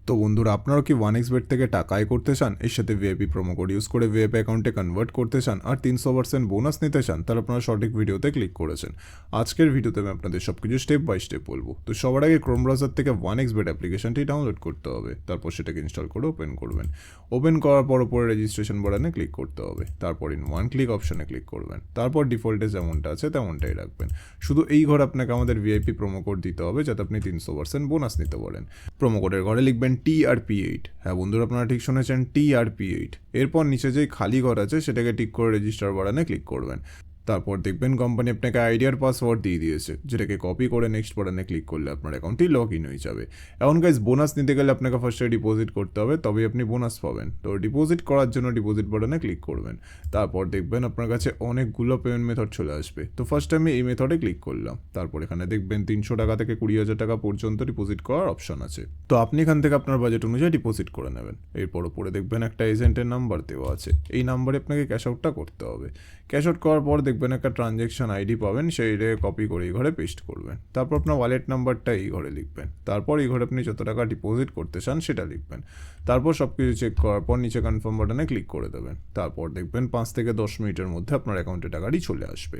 তো বন্ধুরা, আপনারাও কি 1xbet থেকে টাকা আয় করতে চান, এর সাথে ভিআইপি প্রোমো কোড ইউজ করে ভিআইপি অ্যাকাউন্টে কনভার্ট করতে চান আর 300% বোনাস নিতে চান, তাহলে আপনারা সঠিক ভিডিওতে ক্লিক করেছেন। আজকের ভিডিওতে আমি আপনাদের সব কিছু স্টেপ বাই স্টেপ বলবো। তো সবার আগে ক্রোম ব্রাউজার থেকে 1xbet অ্যাপ্লিকেশনটি ডাউনলোড করতে হবে, তারপর সেটাকে ইনস্টল করে ওপেন করবেন। ওপেন করার পর উপরে রেজিস্ট্রেশন বাটনে ক্লিক করতে হবে, তারপর ইন ওয়ান ক্লিক অপশনে ক্লিক করবেন, তারপর ডিফল্টে যেমনটা আছে তেমনটাই রাখবেন। শুধু এই ঘরে আপনাকে আমাদের ভিআইপি প্রোমো কোড দিতে হবে, যাতে আপনি 300% বোনাস নিতে পারেন। প্রোমো কোডের ঘরে লিখবেন TRP8। হ্যাঁ বন্ধুরা, আপনারা ঠিক শুনেছেন, TRP8। এরপর নিচে যেই খালি ঘর আছে সেটাকে টিক করে রেজিস্টার বাটনে ক্লিক করবেন। তারপর দেখবেন কোম্পানি আপনাকে আইডিয়ার পাসওয়ার্ড দিয়ে দিয়েছে, যেটাকে কপি করে নেক্সট বাটনে ক্লিক করলে আপনার অ্যাকাউন্টটি লগ ইন হয়ে যাবে। এখন গাইজ, বোনাস নিতে গেলে আপনাকে ফার্স্টে ডিপোজিট করতে হবে, তবেই আপনি বোনাস পাবেন। তো ডিপোজিট করার জন্য ডিপোজিট বাটনে ক্লিক করবেন। তারপর দেখবেন আপনার কাছে অনেকগুলো পেমেন্ট মেথড চলে আসবে। তো ফার্স্টে আমি এই মেথডে ক্লিক করলাম। তারপর এখানে দেখবেন 300 টাকা থেকে 20,000 টাকা পর্যন্ত ডিপোজিট করার অপশন আছে। তো আপনি এখান থেকে আপনার বাজেট অনুযায়ী ডিপোজিট করে নেবেন। এরপর উপরে দেখবেন একটা এজেন্টের নাম্বার দেওয়া আছে, এই নাম্বারে আপনাকে ক্যাশ আউটটা করতে হবে। ক্যাশ আউট করার পর দেখবেন একটা ট্রানজ্যাকশন আইডি পাবেন, সেইটাকে কপি করে এই ঘরে পেস্ট করবেন। তারপর আপনার ওয়ালেট নাম্বারটা এই ঘরে লিখবেন। তারপর এই ঘরে আপনি যত টাকা ডিপোজিট করতে চান সেটা লিখবেন। তারপর সব কিছু চেক করার পর নিচে কনফার্ম বাটনে ক্লিক করে দেবেন। তারপর দেখবেন 5 থেকে 10 মিনিটের মধ্যে আপনার অ্যাকাউন্টে টাকাটি চলে আসবে।